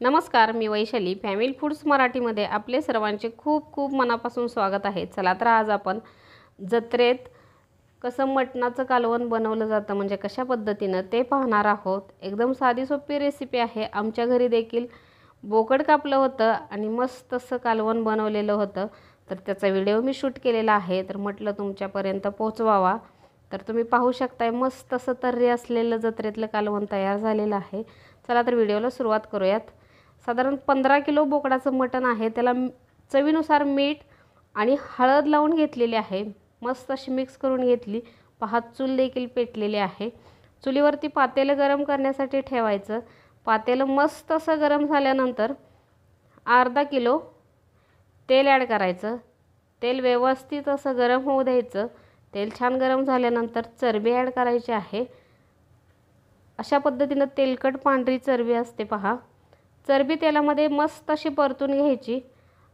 नमस्कार, मी Vaishali family foods मराठीमध्ये आपले सर्वांचे खूप खूप मनापासून स्वागत आहे। चला तर आज आपण जत्रेत कसं मटणाचं कालवण बनवलं जातं म्हणजे कशा पद्धतीनं ते पाहणार आहोत। एकदम साधी सोपी रेसिपी आहे। आमच्या घरी देखील बोकड कापलं होतं आणि मस्त असं कालवण बनवलेलं होतं, तर त्याचा व्हिडिओ मी शूट केलेला आहे, तर म्हटलं तुमच्यापर्यंत पोहोचवावा। तर तुम्ही पाहू शकताय मस्त असं तर्री असलेलं जत्रेतलं कालवण तयार झालेलं आहे। चला तर व्हिडिओला सुरुवात करूयात। साधारण 15 किलो बोकडाचं मटण आहे, त्याला चवीनुसार मीठ आणि हळद लावून घेतलेली आहे। मस्त अशी मिक्स करून घेतली। पहा चूल देखील पेटलेली आहे। चुलीवरती पातेलं गरम करण्यासाठी ठेवायचं। पातेलं मस्त असं गरम झाल्यानंतर अर्धा किलो तेल ॲड करायचं। तेल व्यवस्थित असं गरम होऊ द्यायचं। तेल छान गरम झाल्यानंतर चरबी ॲड करायची आहे। अशा पद्धतीनं तेलकट पांढरी चरबी असते पहा। चरबी तेलामध्ये मस्त अशी परतून घ्यायची,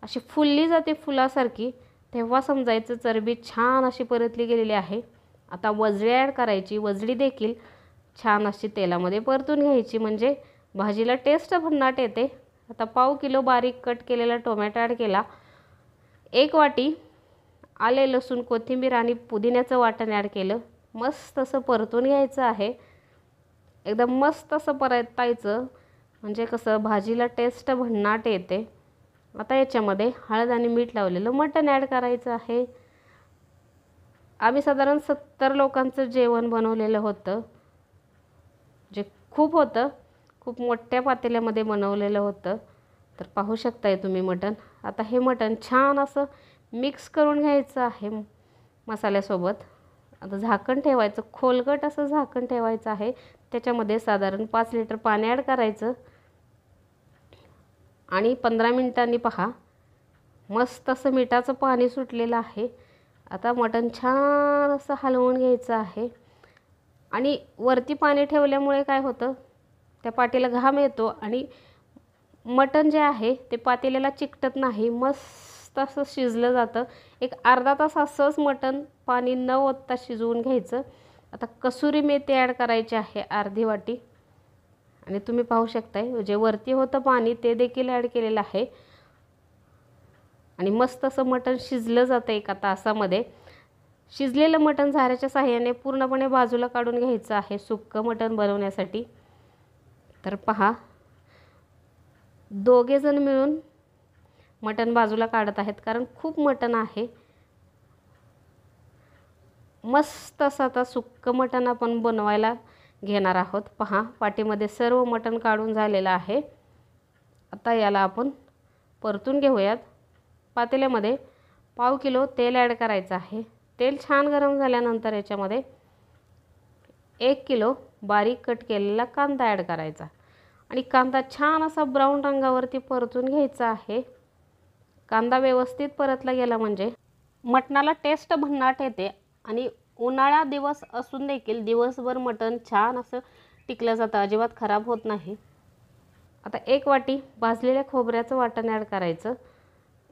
अशी फुलली जाते फुलासारखी, तेव्हा समजायचं चरबी छान अशी परतली गेलेली आहे। आता वजडी ॲड करायची। वजडी देखील छान अशी तेलामध्ये परतून घ्यायची, म्हणजे भाजीला टेस्ट भन्नाट येते। आता पाव किलो बारीक कट केलेला टोमॅटो ॲड केला। 1 वाटी आले लसूण कोथिंबीर आणि पुदिन्याचं वाटण ॲड केलं। मस्त असं परतून घ्यायचं आहे। एकदम मस्त असं परतायचं, म्हणजे कसं भाजीला टेस्ट भन्नाट येते। आता याच्यामध्ये हळद आणि मीठ लावलेलं मटण ॲड करायचं आहे। आम्ही साधारण 70 लोकांचं जेवण बनवलेलं होतं, जे खूप होतं, खूप मोठ्या पातेल्यामध्ये बनवलेलं होतं। तर पाहू शकताय तुम्ही मटण। आता हे मटण छान असं मिक्स करून घ्यायचं आहे मसाल्यासोबत। आता झाकण ठेवायचं, खोलगट असं झाकण ठेवायचं आहे। त्याच्यामध्ये साधारण 5 लिटर पाणी ॲड करायचं आणि 15 मिनिटांनी पहा मस्त असं मिठाचं पाणी सुटलेलं आहे। आता मटण छान असं हलवून घ्यायचं आहे आणि वरती पाणी ठेवल्यामुळे काय होतं, त्या पातेल्याला घाम येतो आणि मटण जे आहे ते पातेल्याला चिकटत नाही, मस्त असं शिजलं जातं। एक अर्धा तास असंच मटण पाणी न ओतता शिजवून घ्यायचं। आता कसुरी मेथी ॲड करायची आहे अर्धी वाटी, आणि तुम्ही पाहू शकताय जे वरती होतं पाणी ते देखील ॲड केलेलं आहे आणि मस्त असं मटण शिजलं जातं। 1 तासामध्ये शिजलेलं मटण झाऱ्याच्या साहाय्याने पूर्णपणे बाजूला काढून घ्यायचं आहे सुक्कं मटण बनवण्यासाठी। तर पहा दोघे जण मिळून मटण बाजूला काढत आहेत, कारण खूप मटण आहे। मस्त असं आता सुक्कं मटण आपण बनवायला घेणार आहोत। पहा पाटीमध्ये सर्व मटण काढून झालेलं आहे। आता याला आपण परतून घेऊयात। पातेल्यामध्ये पाव किलो तेल ॲड करायचं आहे। तेल छान गरम झाल्यानंतर याच्यामध्ये 1 किलो बारीक कट केलेला कांदा ॲड करायचा आणि कांदा छान असा ब्राऊन रंगावरती परतून घ्यायचा आहे। कांदा व्यवस्थित परतला गेला म्हणजे मटणाला टेस्ट भन्नाट येते आणि उन्हाळा दिवस असून देखील दिवसभर मटण छान असं टिकलं जातं, अजिबात खराब होत नाही। आता 1 वाटी भाजलेल्या खोबऱ्याचं वाटण ॲड करायचं।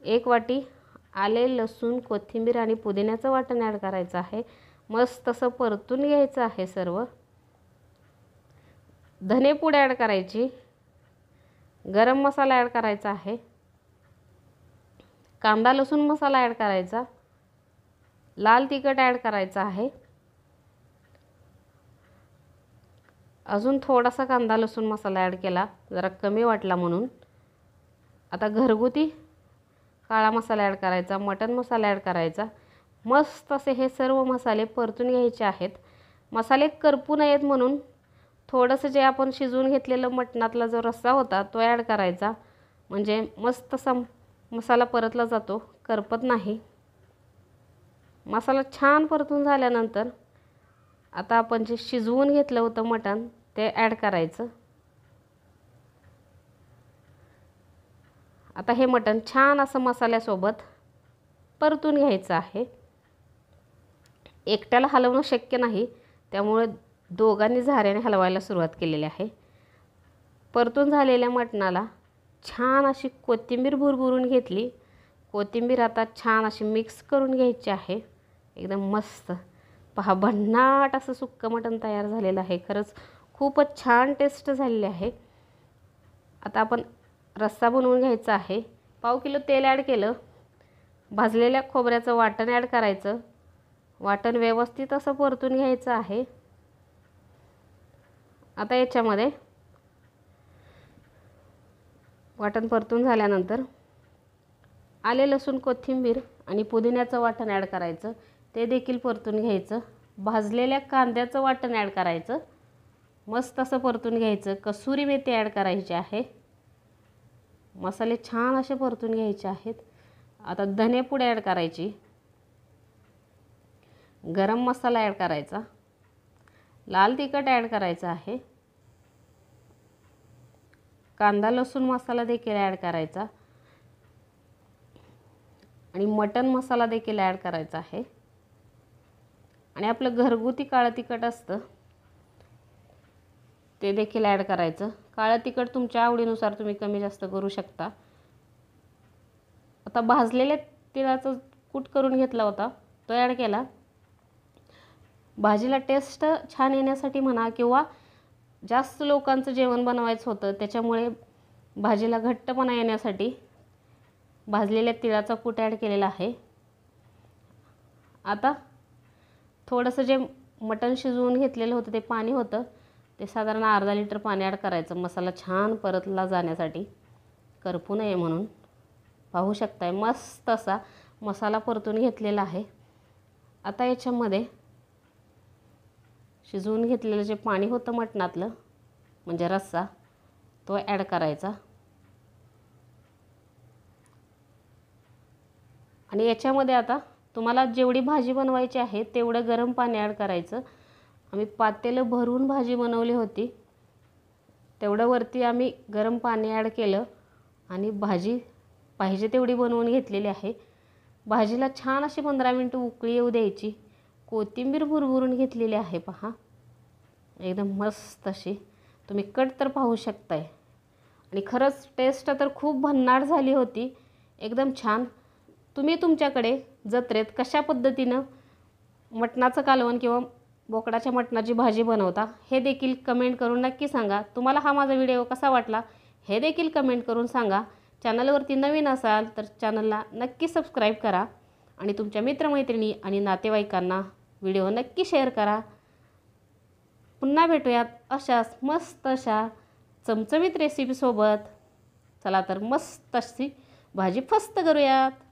1 वाटी आले लसूण कोथिंबीर आणि पुदिन्याचं वाटण ॲड करायचं आहे। मस्त असं परतून घ्यायचं आहे सर्व। धनेपूड ॲड करायची। गरम मसाला ॲड करायचा आहे। कांदा लसूण मसाला ॲड करायचा। लाल तिखट ॲड करायचा आहे। अजून थोडासा कांदा लसूण मसाला ॲड केला, जरा कमी वाटला म्हणून। आता घरगुती काळा मसाला ॲड करायचा, मटण मसाला ॲड करायचा। मस्त असे हे सर्व मसाले परतून घ्यायचे आहेत। मसाले करपू नयेत म्हणून थोडंसं जे आपण शिजवून घेतलेलं मटणातला जो रस्सा होता तो ॲड करायचा, म्हणजे मस्त असा मसाला परतला जातो, करपत नाही। मसाला छान परतून झाल्यानंतर आता आपण जे शिजवून घेतलं होतं मटण ते ॲड करायचं। आता हे मटण छान असं मसाल्यासोबत परतून घ्यायचं आहे। एकट्याला हलवणं शक्य नाही, त्यामुळे दोघांनी झाऱ्याने हलवायला सुरुवात केलेली आहे। परतून झालेल्या मटणाला छान अशी कोथिंबीर भुरभुरून घेतली। कोथिंबीर आता छान अशी मिक्स करून घ्यायची आहे, एकदम मस्त। पहा भन्नाट असं सुक्कं मटण तयार झालेलं आहे। खरंच खूपच छान टेस्ट झालेली आहे। आता आपण रस्सा बनवून घ्यायचा आहे। पाव किलो तेल ॲड केलं, भाजलेल्या खोबऱ्याचं वाटण ॲड करायचं, वाटण व्यवस्थित असं परतून घ्यायचं आहे। आता याच्यामध्ये वाटण परतून झाल्यानंतर आले लसूण कोथिंबीर आणि पुदिन्याचं वाटण ॲड करायचं, ते देखील परतून घ्यायचं। भाजलेल्या कांद्याचं वाटण ॲड करायचं, मस्त असं परतून घ्यायचं। कसुरी मेथी ॲड करायची आहे। मसाले छान असे परतून घ्यायचे आहेत। आता धनेपूड ॲड करायची, गरम मसाला ॲड करायचा, लाल तिखट ॲड करायचं आहे, कांदा लसूण मसाला देखील ॲड करायचा आणि मटण मसाला देखील ॲड करायचा आहे। आणि आपलं घरगुती काळं तिखट असतं ते देखील ॲड करायचं। काळं तिखट तुमच्या आवडीनुसार तुम्ही कमी जास्त करू शकता। आता भाजलेल्या तिळाचा कूट करून घेतला होता तो ॲड केला। भाजीला टेस्ट छान येण्यासाठी म्हणा किंवा जास्त लोकांचं जेवण बनवायचं होतं त्याच्यामुळे भाजीला घट्टपणा येण्यासाठी भाजलेल्या तिळाचा कूट ॲड केलेला आहे। आता थोडंसं जे मटण शिजवून घेतलेलं होतं ते पाणी होतं, ते साधारण अर्धा लिटर पाणी ॲड करायचं, मसाला छान परतला जाण्यासाठी, करपू नये म्हणून। पाहू शकताय मस्त असा मसाला परतून घेतलेला आहे। आता याच्यामध्ये शिजवून घेतलेलं जे पाणी होतं मटणातलं म्हणजे रस्सा तो ॲड करायचा आणि याच्यामध्ये आता तुम्हाला जेवढी भाजी बनवायची आहे तेवढं गरम पाणी ॲड करायचं। आम्ही पातेलं भरून भाजी बनवली होती, तेवढं वरती आम्ही गरम पाणी ॲड केलं आणि भाजी पाहिजे तेवढी बनवून घेतलेली आहे। भाजीला छान अशी 15 मिनिटं उकळी येऊ द्यायची। कोथिंबीर भुरभुरून घेतलेली आहे पहा, एकदम मस्त अशी। तुम्ही कट तर पाहू शकताय आणि खरंच टेस्ट तर खूप भन्नाट झाली होती, एकदम छान। तुम्ही तुमच्याकडे जत्रेत कशा पद्धतीनं मटणाचं कालवण किंवा बोकडाच्या मटणाची भाजी बनवता हे देखील कमेंट करून नक्की सांगा। तुम्हाला हा माझा व्हिडिओ कसा वाटला हे देखील कमेंट करून सांगा। चॅनलवरती नवीन असाल तर चॅनलला नक्की सबस्क्राईब करा आणि तुमच्या मित्रमैत्रिणी आणि नातेवाईकांना व्हिडिओ नक्की शेअर करा। पुन्हा भेटूयात अशाच मस्त अशा चमचमीत रेसिपीसोबत। चला तर मस्त अशी भाजी फस्त करूयात।